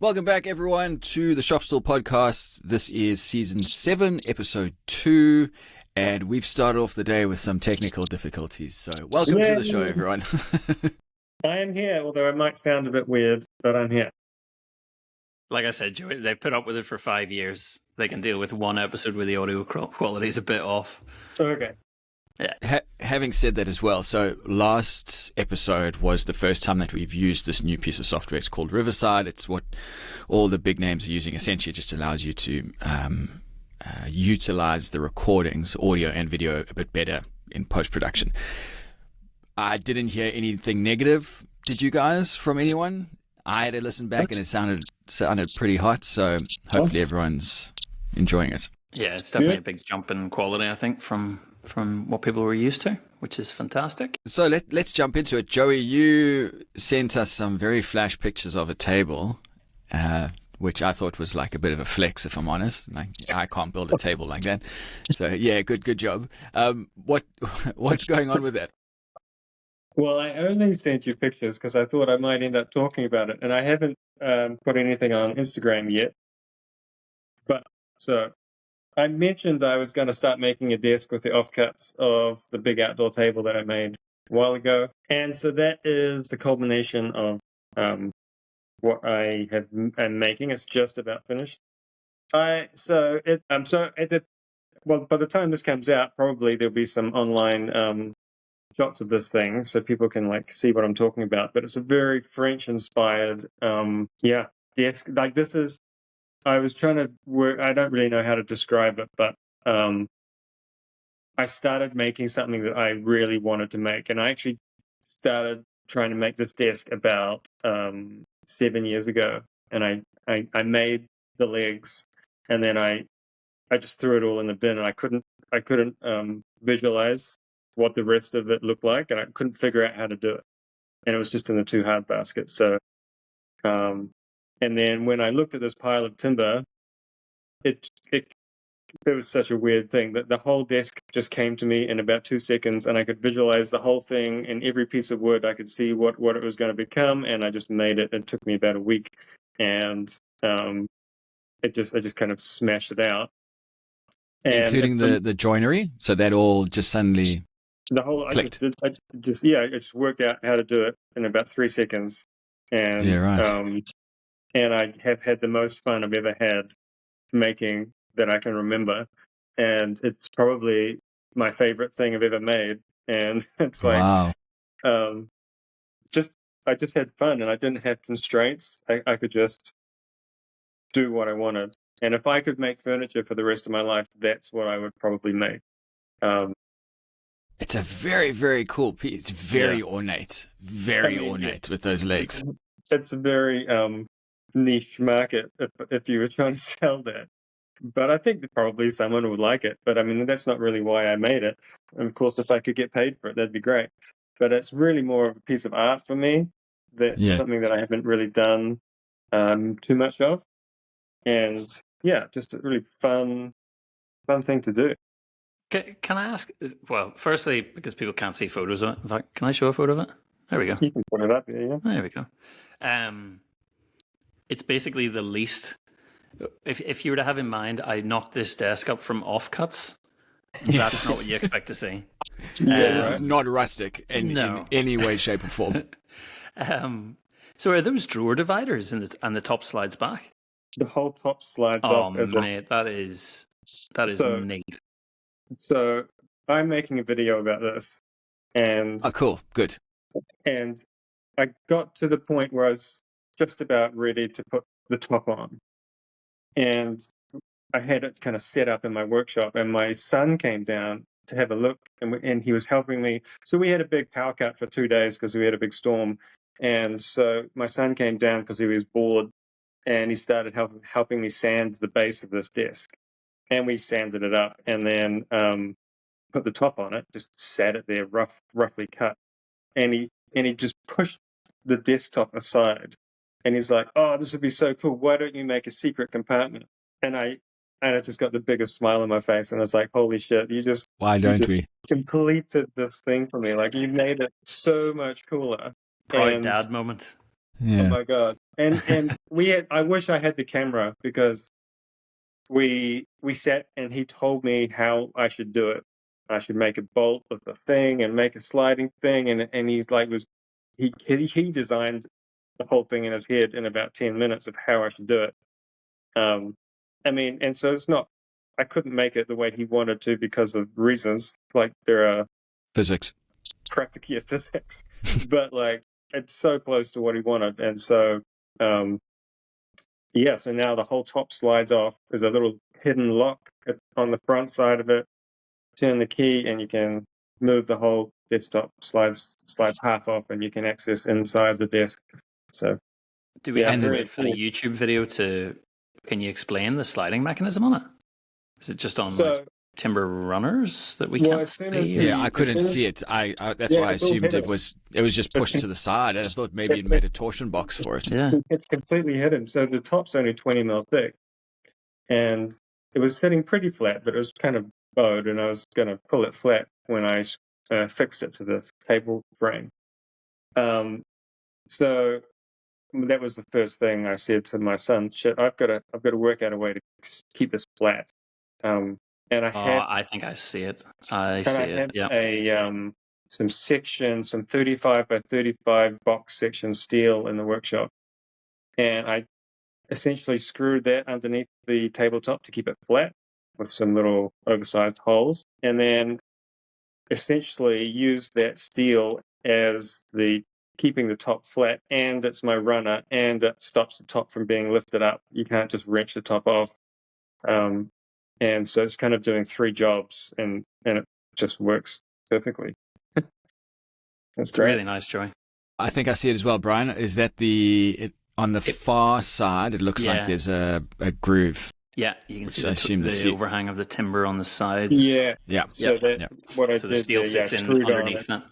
Welcome back, everyone, to the Stool podcast. This is season 7, episode 2, and we've started off the day with some technical difficulties. So, welcome to the show, everyone. I am here, although it might sound a bit weird, but I'm here. Like I said, Joey, they've put up with it for 5 years. They can deal with one episode where the audio quality is a bit off. Okay. Yeah. Having said that as well, so last episode was the first time that we've used this new piece of software. It's called Riverside. It's what all the big names are using. Essentially, it just allows you to utilize the recordings, audio and video, a bit better in post-production. I didn't hear anything negative. Did you guys, from anyone? I had to listen back and it sounded pretty hot, so hopefully everyone's enjoying it. Yeah, it's definitely a big jump in quality, I think, from what people were used to, which is fantastic. So let's jump into it. Joey, you sent us some very flash pictures of a table, which I thought was like a bit of a flex, if I'm honest. Like, I can't build a table like that. So yeah, good job. What's going on with that? Well, I only sent you pictures because I thought I might end up talking about it, and I haven't put anything on Instagram yet. But so I mentioned that I was going to start making a desk with the offcuts of the big outdoor table that I made a while ago, and so that is the culmination of what I am making. It's just about finished. By the time this comes out, probably there'll be some online shots of this thing so people can like see what I'm talking about. But it's a very French inspired desk. Like this is, I was trying to work, I don't really know how to describe it, but I started making something that I really wanted to make, and I actually started trying to make this desk about 7 years ago, and I made the legs, and then I just threw it all in the bin, and I couldn't visualize what the rest of it looked like, and I couldn't figure out how to do it, and it was just in the too hard basket. So and then when I looked at this pile of timber, it was such a weird thing that the whole desk just came to me in about 2 seconds, and I could visualize the whole thing, and every piece of wood I could see what it was going to become, and I just made it. It took me about a week, and I just kind of smashed it out, and including the joinery. So that all just suddenly the whole clicked. I just worked out how to do it in about 3 seconds, and and I have had the most fun I've ever had making that I can remember, and it's probably my favorite thing I've ever made. And it's like, wow. I just had fun, and I didn't have constraints. I could just do what I wanted, and if I could make furniture for the rest of my life, that's what I would probably make. It's a very, very cool piece. It's very ornate, ornate with those legs. It's a very niche market if you were trying to sell that. But I think that probably someone would like it. But I mean, that's not really why I made it. And of course, if I could get paid for it, that'd be great. But it's really more of a piece of art for me. That's something that I haven't really done too much of. And yeah, just a really fun thing to do. Can I ask, well, firstly, because people can't see photos of it. In fact, can I show a photo of it? There we go. You can put it up, yeah. There we go. It's basically the least. If you were to have in mind, I knocked this desk up from offcuts. That's not what you expect to see. This is not rustic in any way, shape, or form. So are those drawer dividers and the top slides back? The whole top slides off. Oh, mate, that is neat. So I'm making a video about this, and cool, good. And I got to the point where I was just about ready to put the top on, and I had it kind of set up in my workshop, and my son came down to have a look, and he was helping me. So we had a big power cut for 2 days because we had a big storm, and so my son came down because he was bored, and he started helping me sand the base of this desk, and we sanded it up, and then put the top on it, just sat it there roughly cut, and he just pushed the desktop aside. And he's like, "Oh, this would be so cool. Why don't you make a secret compartment?" And I just got the biggest smile on my face, and I was like, "Holy shit! Why don't we completed this thing for me? Like, you made it so much cooler." Proud dad moment. Yeah. Oh my god! and I wish I had the camera, because we sat and he told me how I should do it. I should make a bolt of the thing and make a sliding thing, and he's like he designed the whole thing in his head in about 10 minutes of how I should do it. I mean, and so it's not, I couldn't make it the way he wanted to because of reasons, like there are Physics. practically physics, but like it's so close to what he wanted. And so, yeah, so now the whole top slides off. There's a little hidden lock on the front side of it. Turn the key and you can move the whole desktop, slides half off, and you can access inside the desk. So Do we yeah, have to very wait for the cool. YouTube video to? Can you explain the sliding mechanism on it? Is it just on So like timber runners that we well, can't as soon as see? he- Yeah, I as couldn't soon as- see it. That's Yeah, why I it's all assumed hidden. it was just pushed to the side. I thought maybe you'd made a torsion box for it. Yeah. it's completely hidden. So the top's only 20 mil thick, and it was sitting pretty flat, but it was kind of bowed, and I was going to pull it flat when I fixed it to the table frame. So that was the first thing I said to my son. Shit, I've got to work out a way to keep this flat. And I had, I think I see it. I and see I it. had Yeah. some 35 by 35 box section steel in the workshop, and I essentially screwed that underneath the tabletop to keep it flat with some little oversized holes, and then essentially used that steel as the keeping the top flat, and it's my runner, and it stops the top from being lifted up. You can't just wrench the top off. And so it's kind of doing three jobs, and it just works perfectly. That's It's great. really nice, Joey. I think I see it as well, Brian. Is that on the far side? It looks like Yeah. there's a groove. Yeah, you can Which see I assume the the overhang of the timber on the sides. Yeah. Yeah. So what I So the did steel there, yeah, sits in screwed on underneath it. that.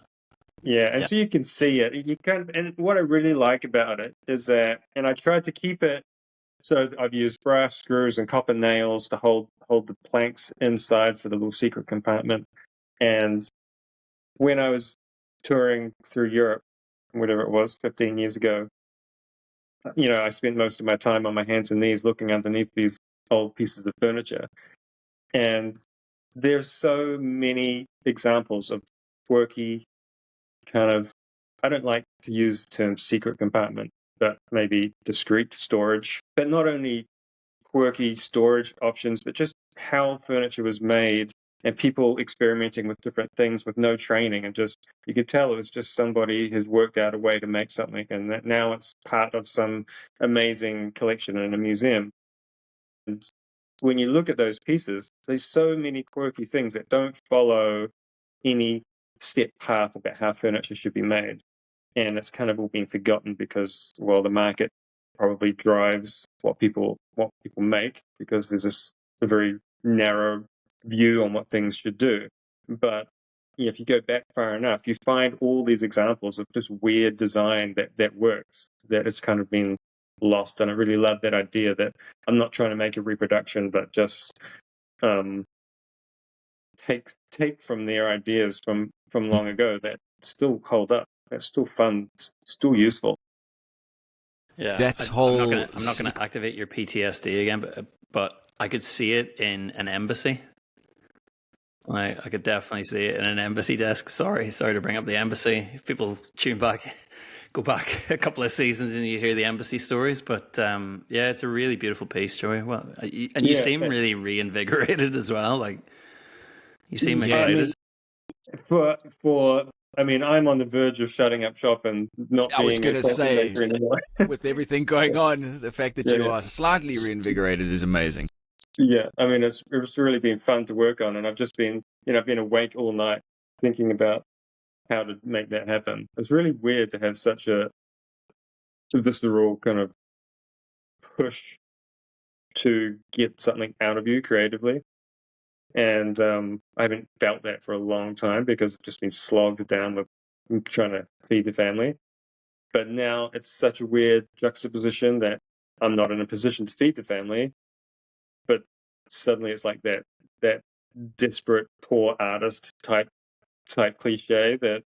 Yeah, and Yeah. so you can see it. You can, and what I really like about it is that, and I tried to keep it. So I've used brass screws and copper nails to hold the planks inside for the little secret compartment. And when I was touring through Europe, whatever it was, 15 years ago, I spent most of my time on my hands and knees looking underneath these old pieces of furniture. And there's so many examples of quirky kind of, I don't like to use the term secret compartment, but maybe discrete storage. But not only quirky storage options, but just how furniture was made and people experimenting with different things with no training. And just, you could tell it was just somebody has worked out a way to make something, and that now it's part of some amazing collection in a museum. And when you look at those pieces, there's so many quirky things that don't follow any set path about how furniture should be made. And it's kind of all been forgotten because, well, the market probably drives what people make, because there's a very narrow view on what things should do. But if you go back far enough, you find all these examples of just weird design that works, that it's kind of been lost. And I really love that idea that I'm not trying to make a reproduction, but just take from their ideas from long ago that still hold up. That's still fun, still useful. Yeah, That I'm not gonna activate your PTSD again, but I could see it in an embassy. I could definitely see it in an embassy desk. Sorry to bring up the embassy. If people go back a couple of seasons and you hear the embassy stories. But yeah, it's a really beautiful piece, Joey. Well, and you seem really reinvigorated as well. Like you seem excited. I'm on the verge of shutting up shop and not being. I was going to say, anymore. with everything going on, the fact that you are slightly reinvigorated is amazing. Yeah, I mean, it's really been fun to work on, and I've just been, I've been awake all night thinking about how to make that happen. It's really weird to have such a visceral kind of push to get something out of you creatively. And I haven't felt that for a long time because I've just been slogged down with trying to feed the family. But now it's such a weird juxtaposition that I'm not in a position to feed the family, but suddenly it's like that desperate poor artist type cliche that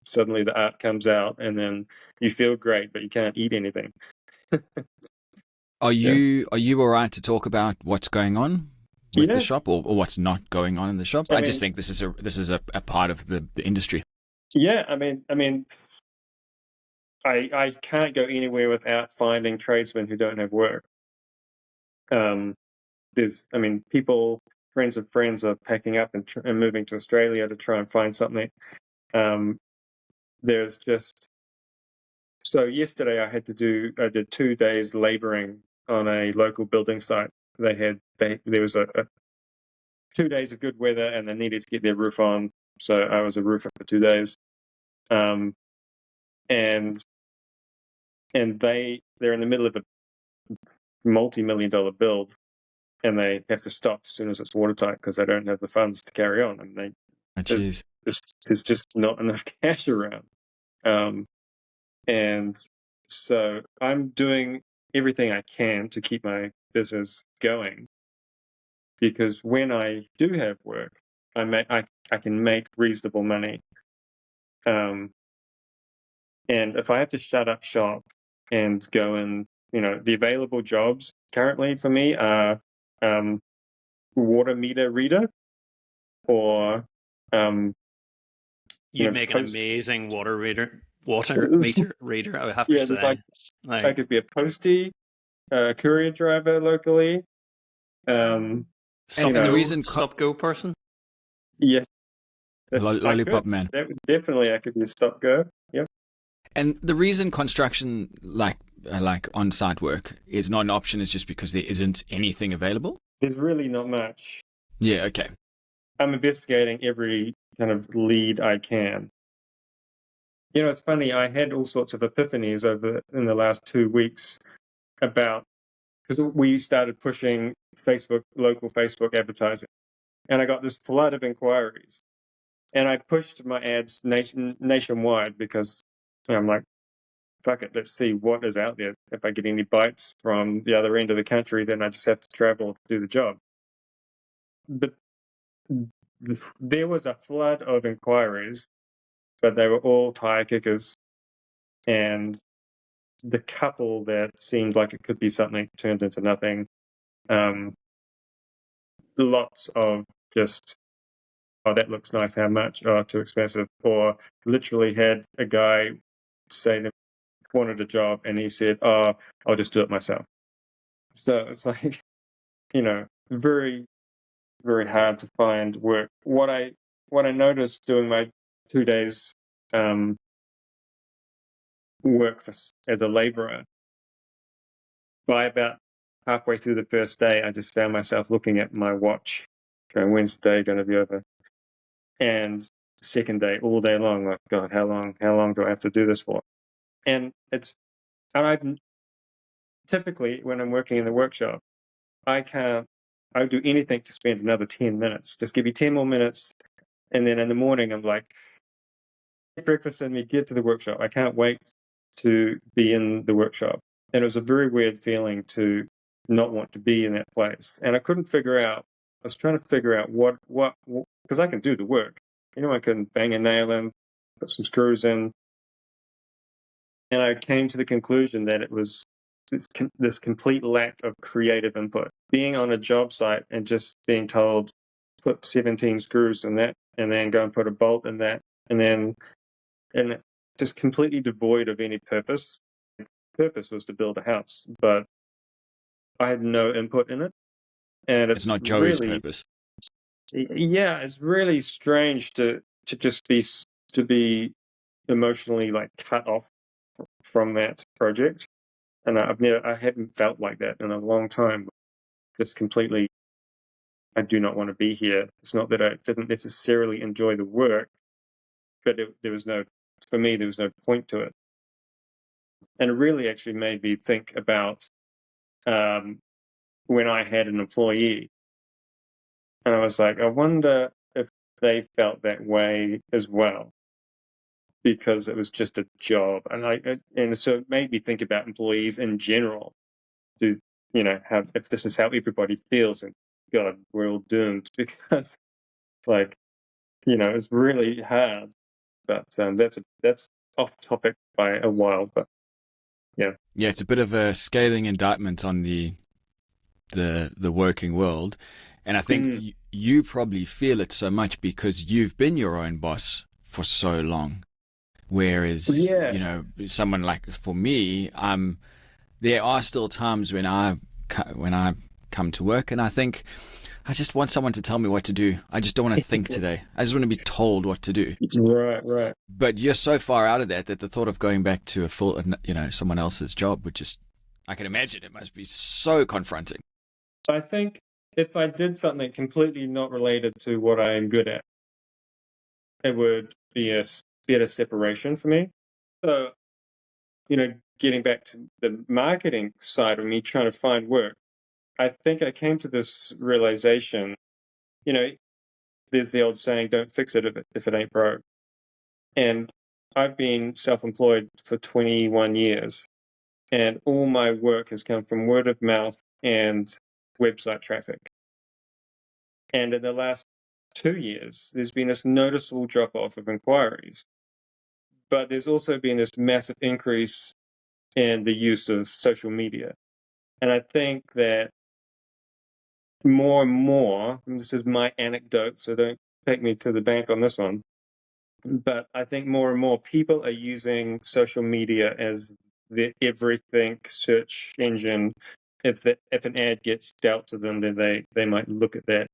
suddenly the art comes out and then you feel great, but you can't eat anything. Are you all right to talk about what's going on with the Yeah, shop, or what's not going on in the shop? I I just mean, think this is a part of the industry. yeah, I mean, I can't go anywhere without finding tradesmen who don't have work. Um, people, friends of friends, are packing up and moving to Australia to try and find something. Um, there's just so yesterday I did 2 days labouring on a local building site. There was a 2 days of good weather and they needed to get their roof on, so I was a roofer for 2 days. Um, and they're in the middle of a multi-million-dollar build, and they have to stop as soon as it's watertight because they don't have the funds to carry on, and Oh, jeez. there's just not enough cash around. Um, and so I'm doing everything I can to keep my business going, because when I do have work, I can make reasonable money. And if I have to shut up shop and go and, the available jobs currently for me are water meter reader, or um, You'd make an post. amazing water meter reader, I would have to Yeah, there's say. I could be a postie, a courier driver locally. Um, Stop And the go, reason stop go person. yeah, I lollipop could. man. Definitely, I could be a stop go. Yep. And the reason construction, like on-site work, is not an option is just because there isn't anything available. There's really not much. Yeah. Okay. I'm investigating every kind of lead I can. It's funny. I had all sorts of epiphanies in the last 2 weeks about, because we started pushing local Facebook advertising, and I got this flood of inquiries. And I pushed my ads nationwide because I'm like, fuck it, let's see what is out there. If I get any bites from the other end of the country, then I just have to travel to do the job. But there was a flood of inquiries, but they were all tire kickers. And the couple that seemed like it could be something turned into nothing. Lots of just, oh, that looks nice, how much? Oh, too expensive. Or literally had a guy say that he wanted a job and he said, oh, I'll just do it myself. So it's like, very, very hard to find work. What I noticed doing my 2 days work as a labourer, by about halfway through the first day, I just found myself looking at my watch, going, when's the day going to be over? And second day, all day long, like, God, how long do I have to do this for? And I typically, when I'm working in the workshop, I would do anything to spend another 10 minutes. Just give me 10 more minutes. And then in the morning, I'm like, get breakfast and me get to the workshop. I can't wait to be in the workshop. And it was a very weird feeling to not want to be in that place. And I couldn't figure out, I was trying to figure out what, because I can do the work. I can bang a nail in, put some screws in. And I came to the conclusion that it was this complete lack of creative input. Being on a job site and just being told, put 17 screws in that, and then go and put a bolt in that, and just completely devoid of any purpose. The purpose was to build a house, but I had no input in it. And It's not Joey's really, purpose. yeah, it's really strange to just be emotionally like cut off from that project. And I hadn't felt like that in a long time. Just completely, I do not want to be here. It's not that I didn't necessarily enjoy the work, but for me, there was no point to it. And it really actually made me think about when I had an employee. And I was like, I wonder if they felt that way as well, because it was just a job. And so it made me think about employees in general. If this is how everybody feels, and God, we're all doomed, because it's really hard. But that's off topic by a while. But Yeah, it's a bit of a scathing indictment on the working world, and I think you probably feel it so much because you've been your own boss for so long. Whereas, Yeah. someone like for me, there are still times when I come to work and I think I just want someone to tell me what to do. I just don't want to think today. I just want to be told what to do. Right. But you're so far out of that the thought of going back to a full, someone else's job would just, I can imagine it must be so confronting. I think if I did something completely not related to what I am good at, it would be a better separation for me. So, getting back to the marketing side of me trying to find work, I think I came to this realization, there's the old saying, don't fix it if it ain't broke. And I've been self-employed for 21 years, and all my work has come from word of mouth and website traffic. And in the last 2 years, there's been this noticeable drop-off of inquiries. But there's also been this massive increase in the use of social media. And I think that more and more, and this is my anecdote, so don't take me to the bank on this one, but I think more and more people are using social media as the everything search engine. If an ad gets dealt to them, then they might look at that,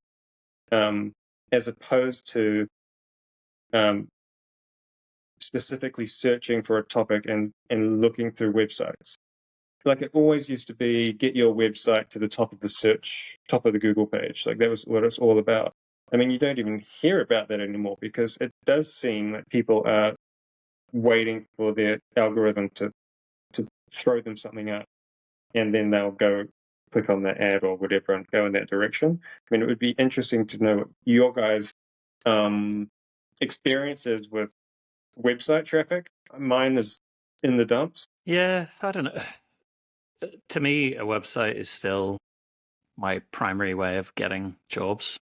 as opposed to specifically searching for a topic and looking through websites. Like it always used to be, get your website to the top of the Google page. Like that was what it's all about. I mean, you don't even hear about that anymore because it does seem that people are waiting for their algorithm to throw them something up, and then they'll go click on that ad or whatever and go in that direction. I mean, it would be interesting to know what your guys' experiences with website traffic. Mine is in the dumps. Yeah, I don't know. To me, a website is still my primary way of getting jobs.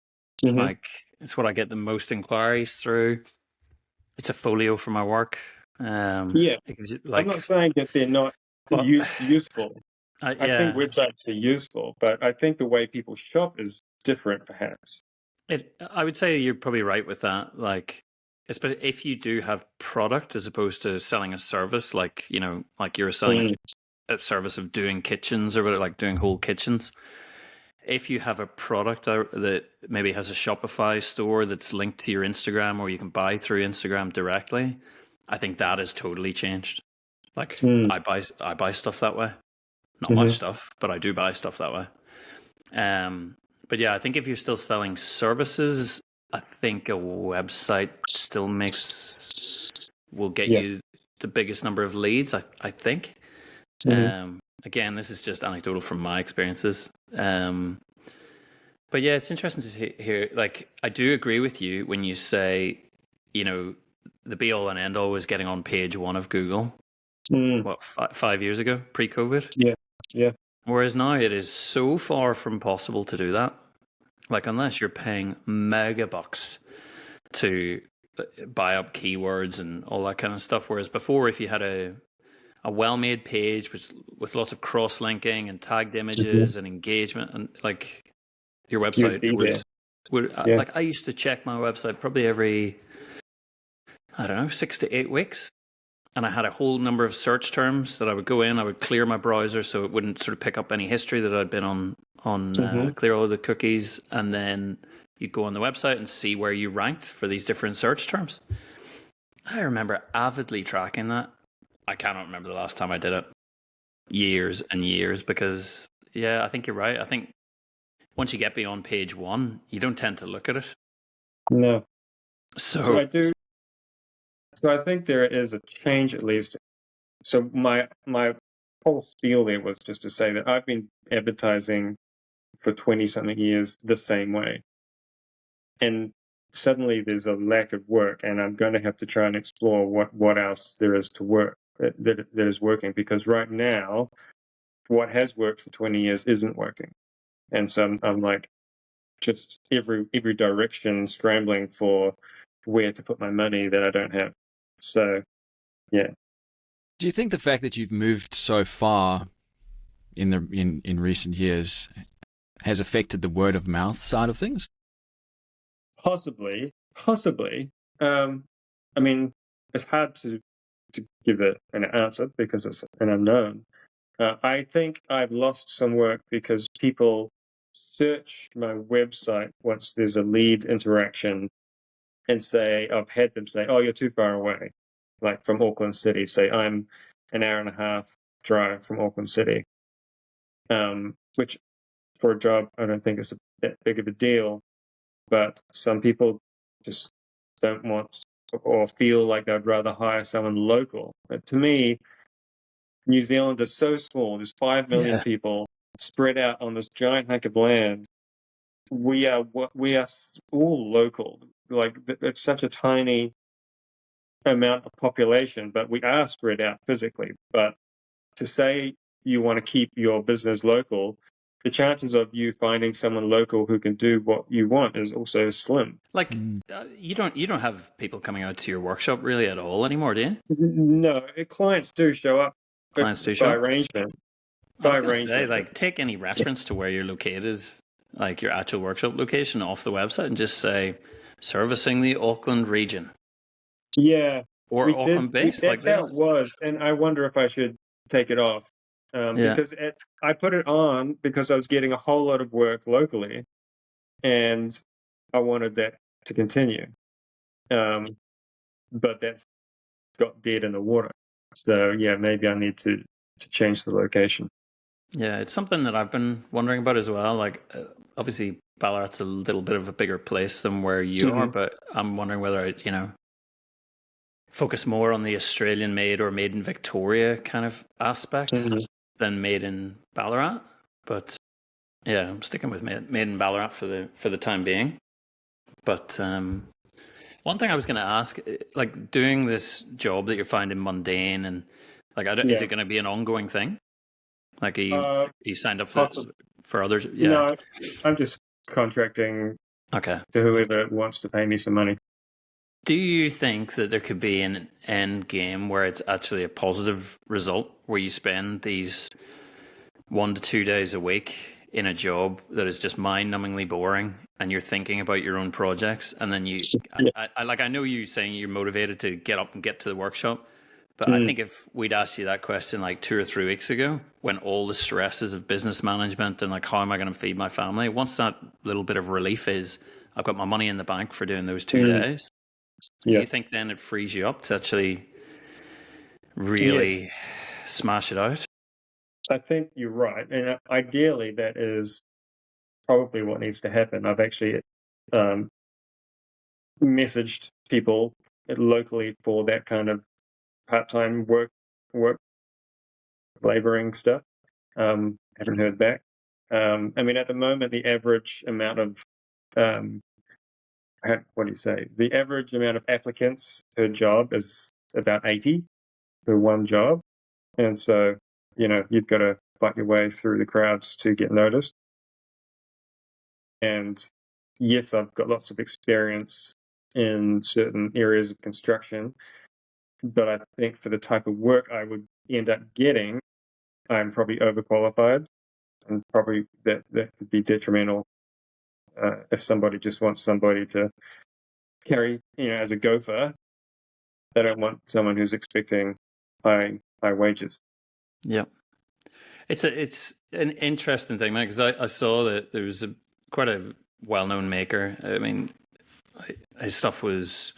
Mm-hmm. Like, it's what I get the most inquiries through. It's a folio for my work. Yeah, I'm not saying that they're not useful. I think websites are useful, but I think the way people shop is different, perhaps. I would say you're probably right with that. Like, especially if you do have product as opposed to selling a service, like you're selling a service of doing kitchens or whatever, like doing whole kitchens. If you have a product that maybe has a Shopify store that's linked to your Instagram, or you can buy through Instagram directly, I think that has totally changed. Like I buy stuff that way. Not much stuff, but I do buy stuff that way. But yeah, I think if you're still selling services, I think a website still will get you the biggest number of leads, I think. Again, this is just anecdotal from my experiences. But yeah, it's interesting to hear. Like, I do agree with you when you say, the be all and end all was getting on page one of Google. What, 5 years ago, pre-COVID? Yeah. Whereas now it is so far from possible to do that. Like, unless you're paying mega bucks to buy up keywords and all that kind of stuff. Whereas before, if you had a well-made page with lots of cross-linking and tagged images and engagement, and like your website would like, I used to check my website probably every, I don't know, 6 to 8 weeks. And I had a whole number of search terms that I would go in. I would clear my browser so it wouldn't sort of pick up any history that I'd been on clear all the cookies. And then you'd go on the website and see where you ranked for these different search terms. I remember avidly tracking that. I cannot remember the last time I did it. Years and years, because, I think you're right. I think once you get beyond page one, you don't tend to look at it. No. So I do. So I think there is a change, at least. So my whole spiel there was just to say that I've been advertising for 20-something years the same way. And suddenly there's a lack of work, and I'm going to have to try and explore what else there is to work that is working, because right now what has worked for 20 years isn't working. And so I'm like just every direction scrambling for where to put my money that I don't have. So, yeah. Do you think the fact that you've moved so far in recent years has affected the word of mouth side of things? Possibly. I mean, it's hard to give it an answer because it's an unknown. I think I've lost some work because people search my website once there's a lead interaction and say, I've had them say, oh, you're too far away, like from Auckland City. Say, I'm an hour and a half drive from Auckland City, which for a job, I don't think is that big of a deal. But some people just don't want or feel like they'd rather hire someone local. But to me, New Zealand is so small. There's 5 million people spread out on this giant hunk of land. We are all local. Like, it's such a tiny amount of population, but we are spread out physically. But to say you want to keep your business local, the chances of you finding someone local who can do what you want is also slim. Like, you don't have people coming out to your workshop really at all anymore, do you? No, clients do show up. Clients do show by up? arrangement. I was going to say, like, take any reference to where you're located, like your actual workshop location, off the website, and just say servicing the Auckland region. Yeah, or Auckland based. That's how it was, and I wonder if I should take it off because I put it on because I was getting a whole lot of work locally, and I wanted that to continue. But that's got dead in the water. So yeah, maybe I need to change the location. Yeah, it's something that I've been wondering about as well. Like, obviously, Ballarat's a little bit of a bigger place than where you are, but I'm wondering whether I, focus more on the Australian made or made in Victoria kind of aspect than made in Ballarat. But yeah, I'm sticking with made in Ballarat for the time being. But one thing I was going to ask, like, doing this job that you're finding mundane and like, is it going to be an ongoing thing? Like, are you signed up for others? Yeah. No, I'm just contracting to whoever wants to pay me some money. Do you think that there could be an end game where it's actually a positive result, where you spend these 1 to 2 days a week in a job that is just mind-numbingly boring, and you're thinking about your own projects, and then I know you saying you're motivated to get up and get to the workshop, but I think if we'd asked you that question like 2 or 3 weeks ago, when all the stresses of business management and like, how am I going to feed my family, once that little bit of relief is, I've got my money in the bank for doing those 2 days, do you think then it frees you up to actually really smash it out? I think you're right. And ideally, that is probably what needs to happen. I've actually messaged people locally for that kind of part-time work laboring stuff. Haven't heard back. I mean, at the moment, the average amount of the average amount of applicants per job is about 80 for one job. And so, you've got to fight your way through the crowds to get noticed. And yes, I've got lots of experience in certain areas of construction, but I think for the type of work I would end up getting, I'm probably overqualified, and probably that could be detrimental if somebody just wants somebody to carry, as a gopher. They don't want someone who's expecting high wages. Yeah, it's an interesting thing, man, because I saw that there was quite a well-known maker. I mean, his stuff was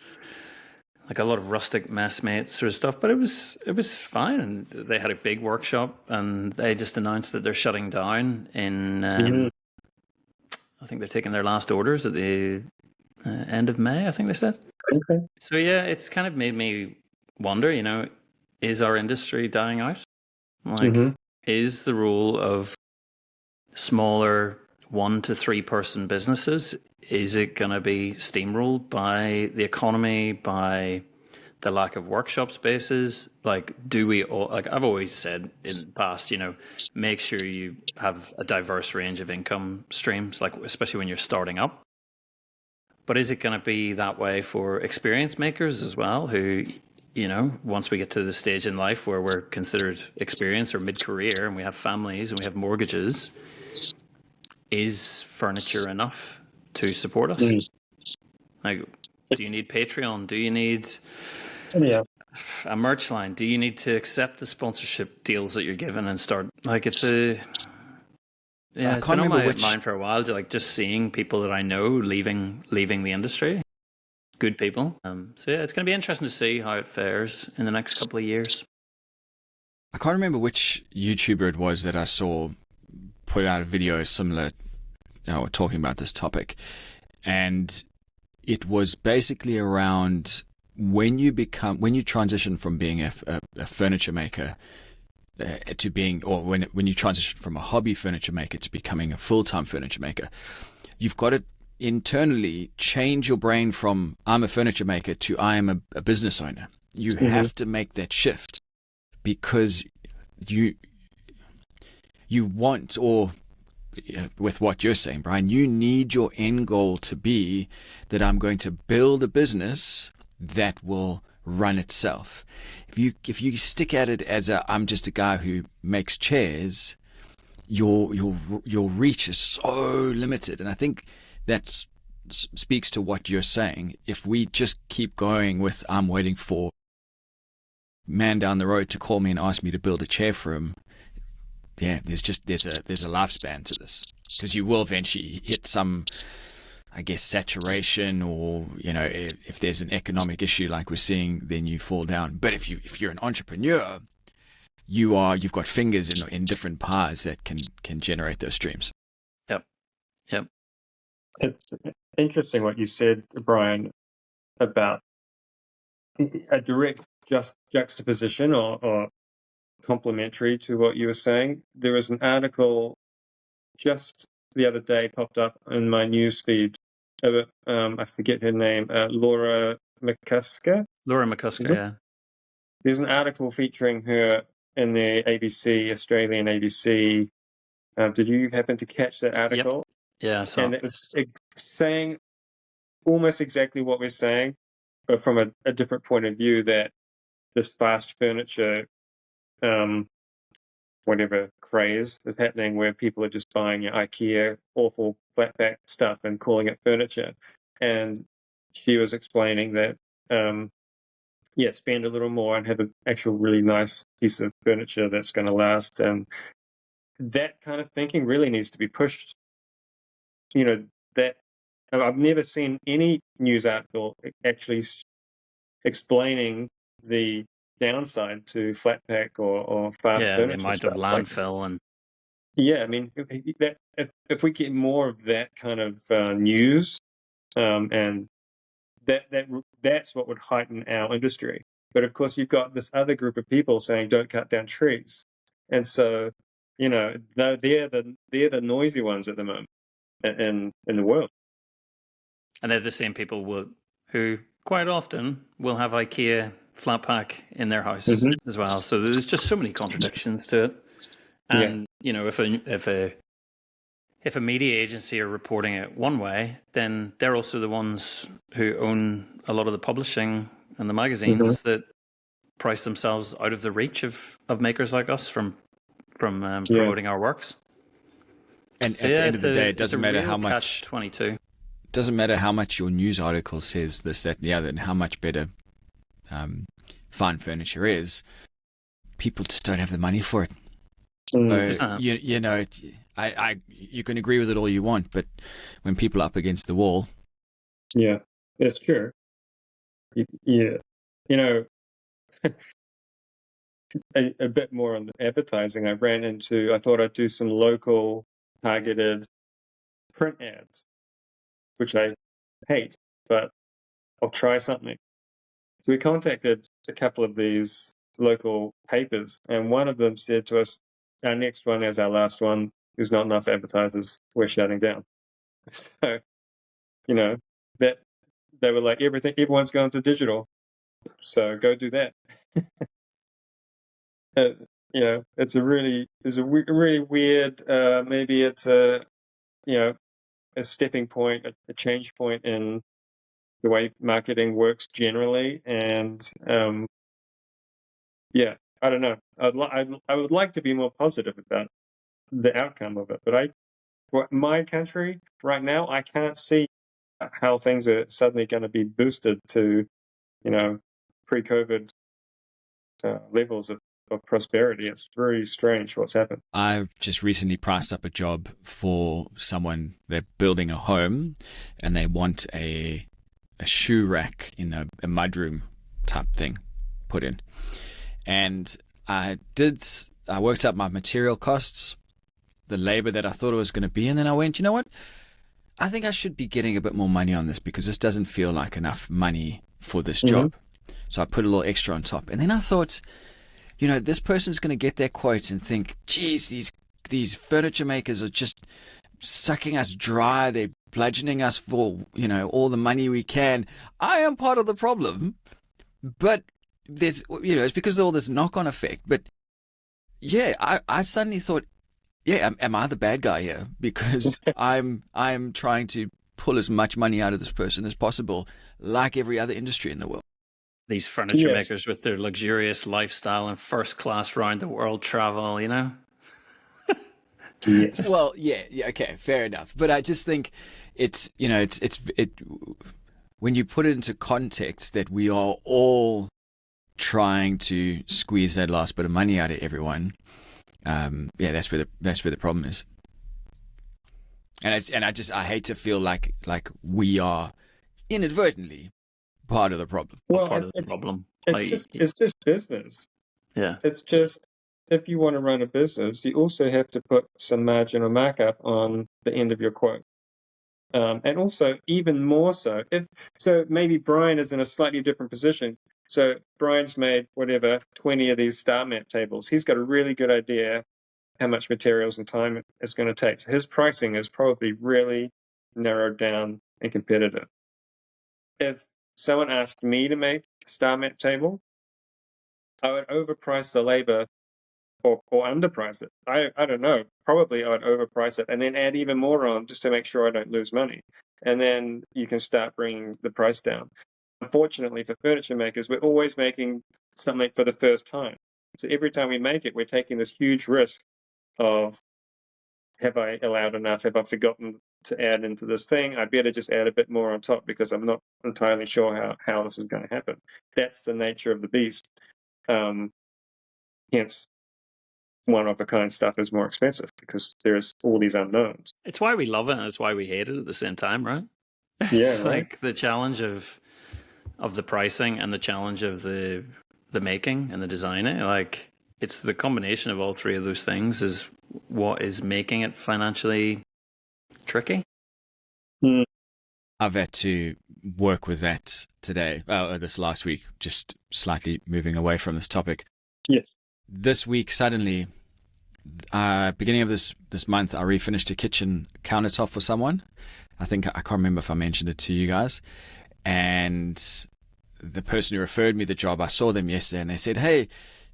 like a lot of rustic messmate sort of stuff, but it was fine. And they had a big workshop, and they just announced that they're shutting down in. I think they're taking their last orders at the end of May, I think they said. Okay. So yeah, it's kind of made me wonder, is our industry dying out? Like, is the rule of smaller 1 to 3 person businesses, is it going to be steamrolled by the economy, by the lack of workshop spaces? Like, do we all, like I've always said in the past, make sure you have a diverse range of income streams, like especially when you're starting up. But is it going to be that way for experienced makers as well, who, once we get to the stage in life where we're considered experienced or mid-career and we have families and we have mortgages, is furniture enough to support us? Like, do you need Patreon? Do you need a merch line? Do you need to accept the sponsorship deals that you're given and start, like, it's it's been on my mind for a while, just seeing people that I know leaving the industry. Good people. So yeah, it's going to be interesting to see how it fares in the next couple of years. I can't remember which YouTuber it was that I saw put out a video similar, talking about this topic, and it was basically around when you transition from being a furniture maker to being, or when you transition from a hobby furniture maker to becoming a full-time furniture maker, you've got to internally change your brain from I'm a furniture maker to I am a business owner. You have to make that shift because you want, or with what you're saying, Bryan, you need your end goal to be that I'm going to build a business that will run itself. If you stick at it as I'm just a guy who makes chairs, your reach is so limited. And I think that speaks to what you're saying. If we just keep going with I'm waiting for man down the road to call me and ask me to build a chair for him, there's a lifespan to this, because you will eventually hit some, I guess, saturation, or if there's an economic issue like we're seeing, then you fall down. But if you're an entrepreneur, you've got fingers in different pies that can generate those streams. Yep. It's interesting what you said, Bryan, about a direct juxtaposition or complementary to what you were saying. There was an article just the other day popped up in my newsfeed of I forget her name, Laura McCusker. Yeah. There's an article featuring her in the Australian ABC. Did you happen to catch that article? Yep. Yeah, I saw. And it was saying almost exactly what we're saying, but from a different point of view, that this fast furniture, whatever craze is happening, where people are just buying your IKEA awful flat pack stuff and calling it furniture. And she was explaining that, spend a little more and have an actual really nice piece of furniture that's going to last. And that kind of thinking really needs to be pushed. That I've never seen any news article actually explaining the downside to flat pack or fast furniture. The amount of landfill and I mean, if we get more of that kind of news, and that's what would heighten our industry. But of course, you've got this other group of people saying don't cut down trees, and so they're the noisy ones at the moment in the world. And they're the same people who quite often will have IKEA flat pack in their house as well. So there's just so many contradictions to it. And if a media agency are reporting it one way, then they're also the ones who own a lot of the publishing and the magazines that price themselves out of the reach of makers like us from promoting our works. And so, at the end of the day, it doesn't matter how much. Catch-22. Doesn't matter how much your news article says this, that, and the other, and how much better fine furniture is. People just don't have the money for it. So, you can agree with it all you want, but when people are up against the wall, that's true. A bit more on the advertising. I thought I'd do some local targeted print ads, which I hate, but I'll try something. So we contacted a couple of these local papers, and one of them said to us, our next one is our last one. There's not enough advertisers. We're shutting down. So, that they were like, everyone's going to digital. So go do that. It's a really weird, maybe it's a stepping point, a change point in the way marketing works generally. And yeah, I don't know. I would like to be more positive about the outcome of it, but for my country right now, I can't see how things are suddenly going to be boosted to, you know, pre-COVID levels of prosperity. It's very strange what's happened. I just recently priced up a job for someone. They're building a home, and they want a shoe rack in a mudroom type thing put in. And I worked out my material costs, the labor that I thought it was going to be, and then I went, you know what? I think I should be getting a bit more money on this because this doesn't feel like enough money for this job. So I put a little extra on top. And then I thought, you know, this person's going to get their quote and think, geez, these furniture makers are just sucking us dry. They're bludgeoning us for, you know, all the money we can. I am part of the problem, but there's, you know, it's because of all this knock-on effect. But yeah, I suddenly thought, yeah, am I the bad guy here? Because I'm trying to pull as much money out of this person as possible, like every other industry in the world. These furniture makers with their luxurious lifestyle and first class round the world travel, you know? Yes. Well, yeah, okay, fair enough. But I just think it's, you know, when you put it into context that we are all trying to squeeze that last bit of money out of everyone, yeah, that's where the problem is. And I hate to feel like we are inadvertently part of the problem. Well, Part of the problem. it's just business. Yeah. It's just, if you want to run a business, you also have to put some margin or markup on the end of your quote. And also, even more so, so maybe Bryan is in a slightly different position. So Bryan's made 20 of these star map tables. He's got a really good idea how much materials and time it's going to take. So his pricing is probably really narrowed down and competitive. If someone asked me to make a star map table, I would overprice the labor or underprice it. I don't know. Probably I would overprice it and then add even more on just to make sure I don't lose money. And then you can start bringing the price down. Unfortunately for furniture makers, we're always making something for the first time. So every time we make it, we're taking this huge risk of, have I allowed enough? Have I forgotten to add into this thing? I better just add a bit more on top because I'm not entirely sure how this is going to happen. That's the nature of the beast. Hence, one-of-a-kind stuff is more expensive because there's all these unknowns. It's why we love it and it's why we hate it at the same time, right? Yeah, It's like the challenge of the pricing and the challenge of the making and the designing. Like, it's the combination of all three of those things is what is making it financially tricky. I've had to work with that today, this last week, just slightly moving away from this topic. Yes. This week, suddenly, beginning of this month, I refinished a kitchen countertop for someone. I think, I can't remember if I mentioned it to you guys. And the person who referred me the job, I saw them yesterday and they said, hey,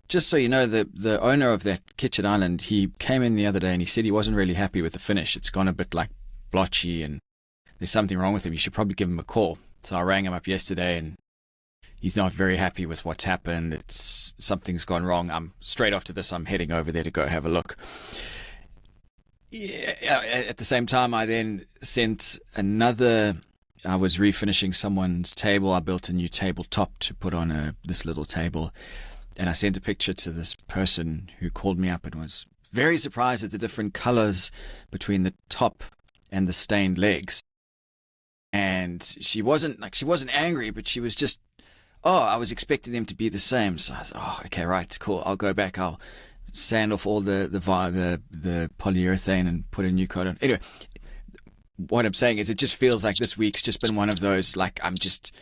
just so you know, the owner of that kitchen island, he came in the other day and he said he wasn't really happy with the finish. It's gone a bit like blotchy and there's something wrong with him. You should probably give him a call. So I rang him up yesterday and he's not very happy with what's happened. Something's gone wrong. Straight after this, I'm heading over there to go have a look. Yeah, at the same time, I then sent I was refinishing someone's table. I built a new tabletop to put on this little table. And I sent a picture to this person who called me up and was very surprised at the different colors between the top and the stained legs. And she wasn't angry, but she was just, I was expecting them to be the same. So I was, okay, right, cool. I'll go back. I'll sand off all the polyurethane and put a new coat on. Anyway, what I'm saying is it just feels like this week's just been one of those, like I'm just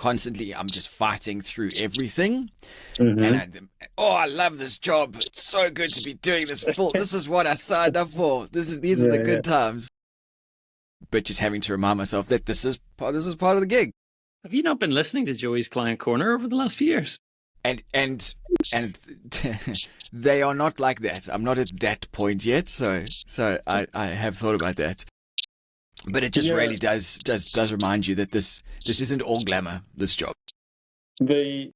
fighting through everything. And I love this job. It's so good to be doing this. This is what I signed up for. These are the good times. But just having to remind myself that this is part of the gig. Have you not been listening to Joey's Client Corner over the last few years? And they are not like that. I'm not at that point yet, so I have thought about that. But it just really does remind you that this isn't all glamour, this job. The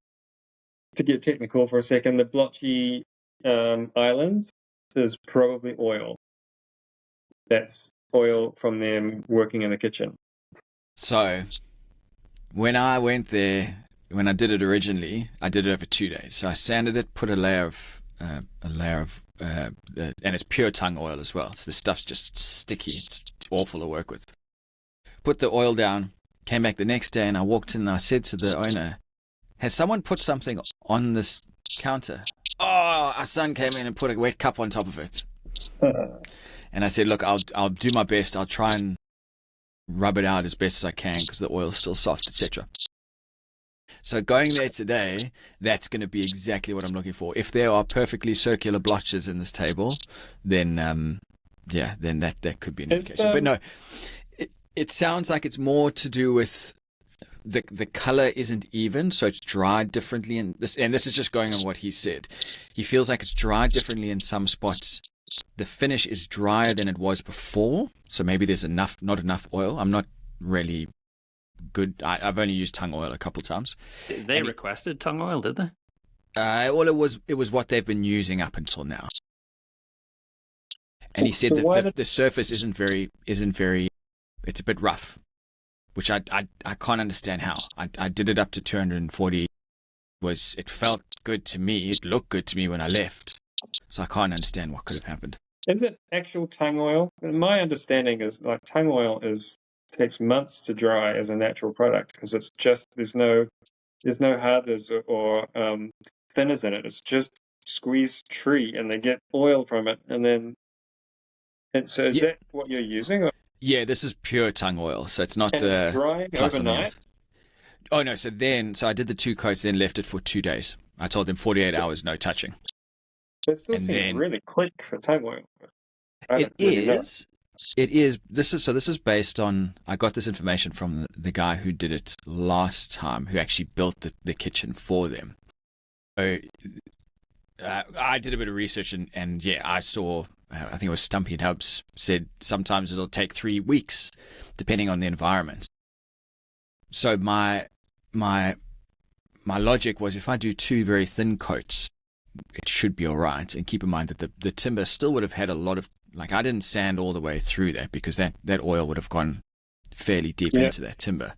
to get technical for a second, the blotchy islands is probably oil. That's oil from them working in the kitchen. So when I went there, when I did it originally, I did it over 2 days. So I sanded it, put a layer of, and it's pure tung oil as well. So the stuff's just sticky. It's awful to work with. Put the oil down, came back the next day, and I walked in and I said to the owner, has someone put something on this counter? Oh, our son came in and put a wet cup on top of it. And I said, look, I'll do my best. I'll try and rub it out as best as I can because the oil's still soft, etc. So going there today, that's going to be exactly what I'm looking for. If there are perfectly circular blotches in this table, then then that could be an indication. But no, it sounds like it's more to do with the color isn't even, so it's dried differently. And this is just going on what he said. He feels like it's dried differently in some spots. The finish is drier than it was before, so maybe there's not enough oil. I'm not really good. I've only used tung oil a couple of times. They requested tung oil, did they? Well, it was what they've been using up until now. And he said that the surface isn't very. It's a bit rough, which I can't understand how. I did it up to 240. It felt good to me. It looked good to me when I left. So I can't understand what could have happened. Is it actual tung oil? My understanding is like tung oil takes months to dry as a natural product because it's just there's no hardness or thinners in it. It's just squeezed tree, and they get oil from it, and then. And so is that what you're using? Or? Yeah, this is pure tung oil, so it's not the it's drying overnight. Oh no! So I did the 2 coats, then left it for 2 days. I told them 48 hours, no touching. It still seems really quick for tung oil. It is. This is based on. I got this information from the guy who did it last time, who actually built the kitchen for them. So I did a bit of research and I saw. I think it was Stumpy Dubs said sometimes it'll take 3 weeks, depending on the environment. So my logic was if I do 2 very thin coats, it should be all right. And keep in mind that the timber still would have had a lot of, like I didn't sand all the way through that because that oil would have gone fairly deep into that timber.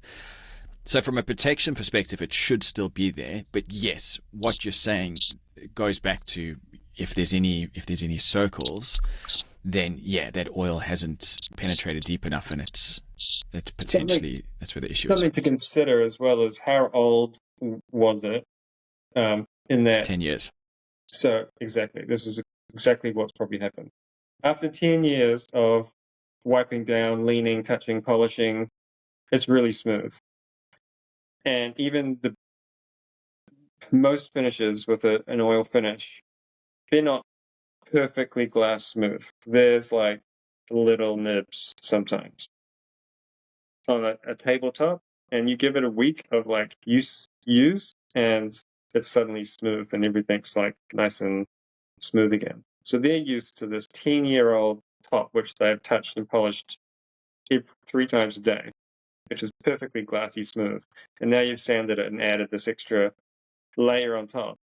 So from a protection perspective, it should still be there. But yes, what you're saying goes back to if there's any circles, then that oil hasn't penetrated deep enough, and it's potentially that's where the issue is. Something to consider as well as how old was it in that 10 years. So exactly, this is exactly what's probably happened. After 10 years of wiping down, leaning, touching, polishing, it's really smooth. And even the most finishes with an oil finish, they're not perfectly glass smooth. There's like little nibs sometimes on a tabletop, and you give it a week of like use, and it's suddenly smooth and everything's like nice and smooth again. So they're used to this 10-year-old top, which they've touched and polished 3 times a day, which is perfectly glassy smooth. And now you've sanded it and added this extra layer on top.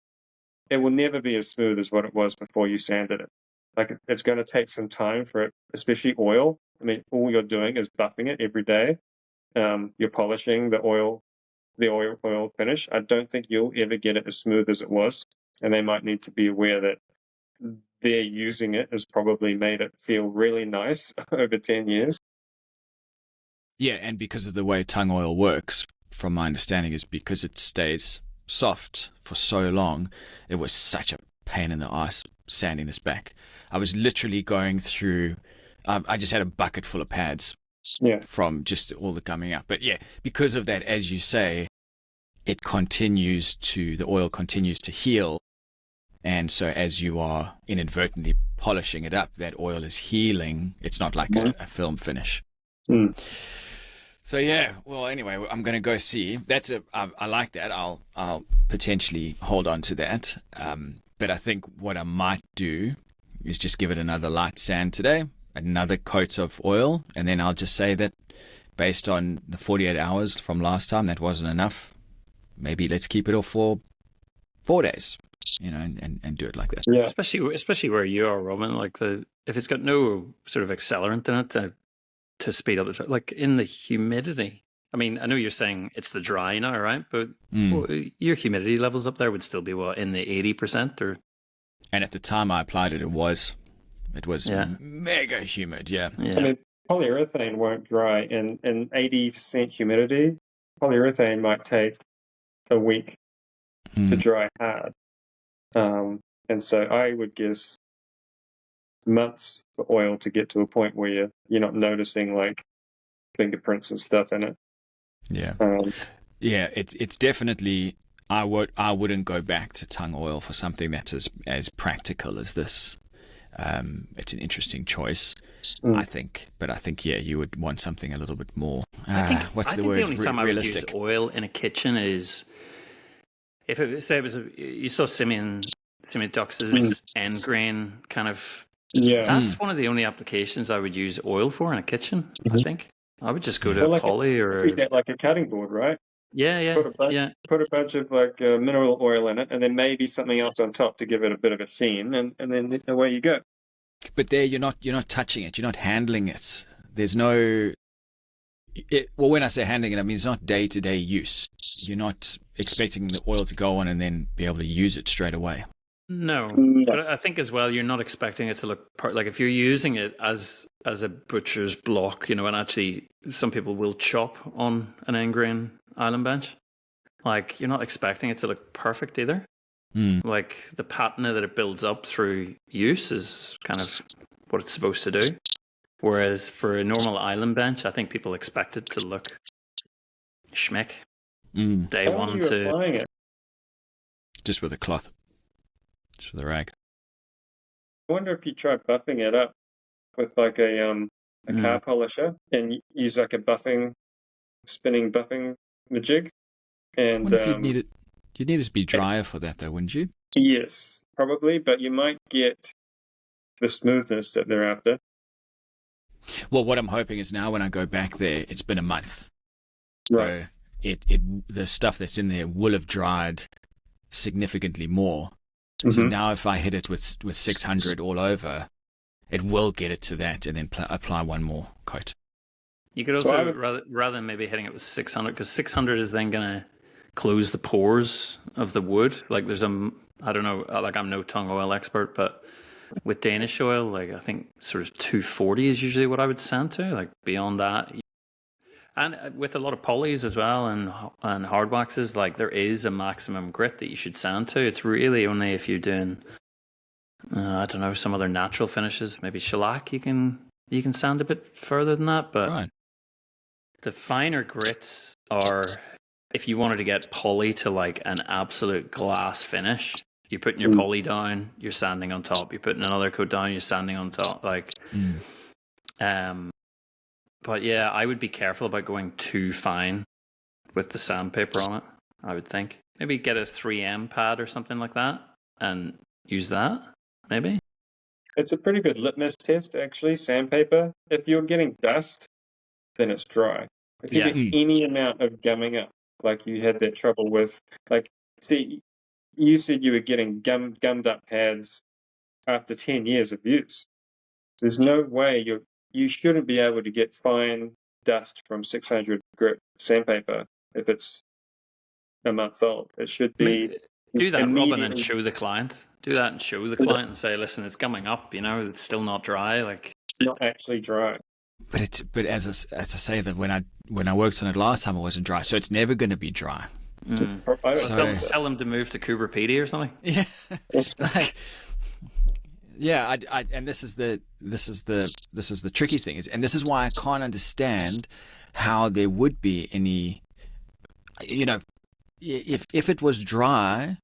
It will never be as smooth as what it was before you sanded it. Like it's going to take some time for it, especially oil. I mean, all you're doing is buffing it every day. You're polishing the oil finish. I don't think you'll ever get it as smooth as it was. And they might need to be aware that their using it has probably made it feel really nice over 10 years. Yeah, and because of the way tung oil works, from my understanding, is because it stays soft for so long, it was such a pain in the ass sanding this back. I was literally going through, I just had a bucket full of pads from just all the gumming up. But because of that, as you say, the oil continues to heal. And so as you are inadvertently polishing it up, that oil is healing. It's not like a film finish. Mm. So well, anyway, I'm going to go see. I like that. I'll potentially hold on to that. But I think what I might do is just give it another light sand today, another coat of oil, and then I'll just say that based on the 48 hours from last time, that wasn't enough. Maybe let's keep it off for 4 days, and do it like that. Yeah. Especially where you are, Robin. Like if it's got no sort of accelerant in it to speed up like in the humidity. I mean, I know you're saying it's the dry now, right? But your humidity levels up there would still be what, in the 80% or. And at the time I applied it, it was mega humid. Yeah. I mean, polyurethane won't dry in 80% humidity. Polyurethane might take a week to dry hard. And so I would guess months for oil to get to a point where you're not noticing like fingerprints and stuff in it. Yeah. It's definitely, I wouldn't go back to tung oil for something that's as practical as this. It's an interesting choice, I think, but I think you would want something a little bit more. What's the word? The only time realistic. I would use oil in a kitchen is if it was, say, you saw Simeon Dux's end grain kind of. Yeah, that's one of the only applications I would use oil for in a kitchen. I think I would just go to a poly or treat that like a cutting board, right? Yeah. Put a bunch of like mineral oil in it, and then maybe something else on top to give it a bit of a sheen, and then away you go. But there, you're not touching it, you're not handling it. There's no. Well, when I say handling it, I mean it's not day-to-day use. You're not expecting the oil to go on and then be able to use it straight away. No, but I think as well you're not expecting it to look like if you're using it as a butcher's block, and actually some people will chop on an end grain island bench. Like you're not expecting it to look perfect either. Like the patina that it builds up through use is kind of what it's supposed to do. Whereas for a normal island bench, I think people expect it to look schmick. They want to applying it? Just with a cloth. Just with a rag. I wonder if you try buffing it up with like a car polisher and use like a spinning buffing jig. And I wonder if you'd need it to be drier for that though, wouldn't you? Yes, probably, but you might get the smoothness that they're after. Well, what I'm hoping is now when I go back there, it's been a month. Right. So the stuff that's in there will have dried significantly more. So now if I hit it with 600 all over, it will get it to that and then apply one more coat. You could also, rather than maybe hitting it with 600, because 600 is then going to close the pores of the wood. Like there's I don't know, like I'm no tung oil expert, but with Danish oil, like I think sort of 240 is usually what I would sand to. Like beyond that, and with a lot of polys as well and hard waxes, like there is a maximum grit that you should sand to. It's really only if you're doing, I don't know, some other natural finishes, maybe shellac, you can sand a bit further than that. But the finer grits are, if you wanted to get poly to like an absolute glass finish, you're putting your poly down, you're sanding on top. You're putting another coat down, you're sanding on top. But yeah, I would be careful about going too fine with the sandpaper on it, I would think. Maybe get a 3M pad or something like that and use that, maybe. It's a pretty good litmus test, actually, sandpaper. If you're getting dust, then it's dry. If you get any amount of gumming up, like you had that trouble with, like, see, you said you were getting gummed up pads after 10 years of use. There's no way you shouldn't be able to get fine dust from 600 grit sandpaper if it's a month old. It should be. Do that, Robin, and show the client. Do that and show the client and say, listen, it's coming up, it's still not dry. Like it's not actually dry. But as I say that when I worked on it last time, it wasn't dry, so it's never going to be dry. Tell them to move to Cooper Pedy or something. Yeah, and this is the tricky thing and this is why I can't understand how there would be any, if it was dry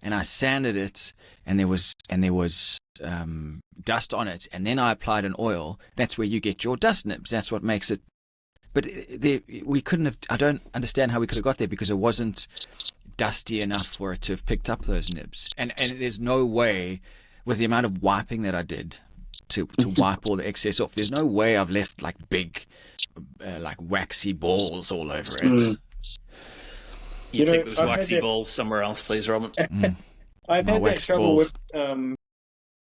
and I sanded it and there was dust on it and then I applied an oil, that's where you get your dust nibs. That's what makes it. But we couldn't have. I don't understand how we could have got there because it wasn't dusty enough for it to have picked up those nibs. And there's no way, with the amount of wiping that I did to wipe all the excess off, there's no way I've left like big, like waxy balls all over it. You take those I've had waxy that- balls somewhere else, please, Robin. I've My had that wax trouble balls. with.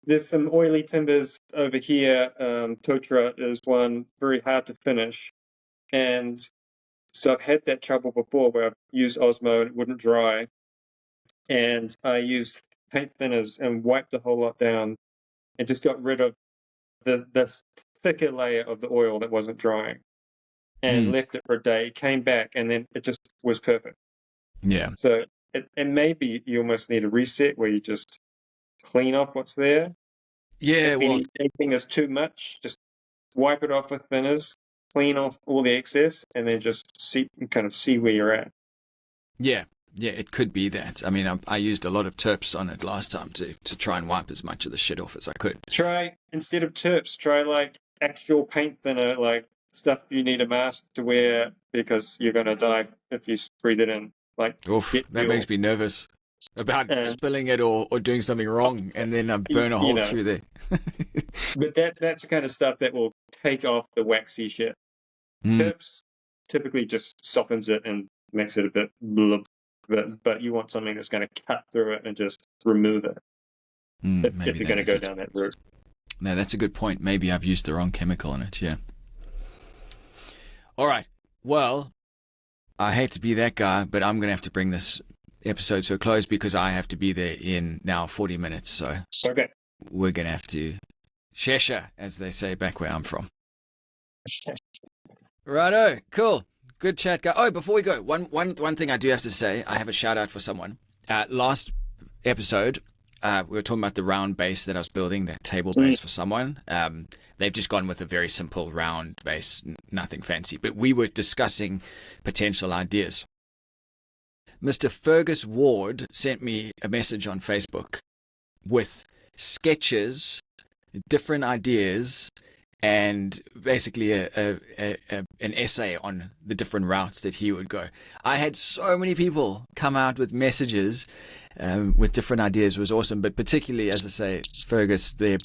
There's some oily timbers over here. Totra is one, very hard to finish, and so I've had that trouble before where I've used Osmo and it wouldn't dry, and I used paint thinners and wiped the whole lot down, and just got rid of this thicker layer of the oil that wasn't drying, and left it for a day. It came back, and then it just was perfect. Yeah. So, and maybe you almost need a reset where you just clean off what's there. Yeah, If well, anything is too much, just wipe it off with thinners, clean off all the excess, and then just kind of see where you're at. yeah, it could be that. I mean, I used a lot of terps on it last time to try and wipe as much of the shit off as I could. Try, instead of terps, try like actual paint thinner, like stuff you need a mask to wear because you're going to die if you breathe it in. Like, Oof, that makes me nervous about spilling it or doing something wrong, and then I burn a hole through there. But that's the kind of stuff that will take off the waxy shit. Terps typically just softens it and makes it a bit blub, but you want something that's going to cut through it and just remove it if you're going to go down that route. No, that's a good point. Maybe I've used the wrong chemical in it, yeah. All right, well, I hate to be that guy, but I'm going to have to bring this episode to a close because I have to be there in now 40 minutes, so okay, we're going to have to shesha, as they say back where I'm from. Righto, cool. Good chat, guy. Oh, before we go, one thing I do have to say, I have a shout out for someone. Last episode, we were talking about the round base that I was building, that table base for someone. They've just gone with a very simple round base, nothing fancy. But we were discussing potential ideas. Mr. Fergus Ward sent me a message on Facebook with sketches, different ideas, and basically an essay on the different routes that he would go. I had so many people come out with messages with different ideas. It was awesome, but particularly, as I say, Fergus, the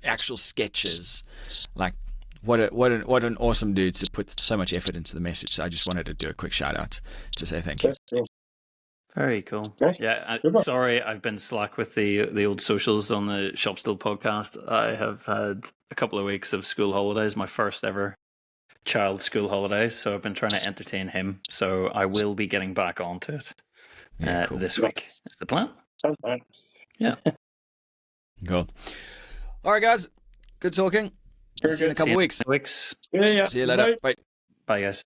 actual sketches, like what an awesome dude to put so much effort into the message. So I just wanted to do a quick shout out to say thank you. Very cool. Yeah, sorry, I've been slack with the old socials on the Shop Stool podcast. I have had a couple of weeks of school holidays, my first ever child school holidays, so I've been trying to entertain him. So I will be getting back onto it cool. This week. Is the plan? Sometimes. Yeah. Cool. All right, guys. Good talking. See you in a couple of weeks. Yeah. See you later. Bye. Bye, guys.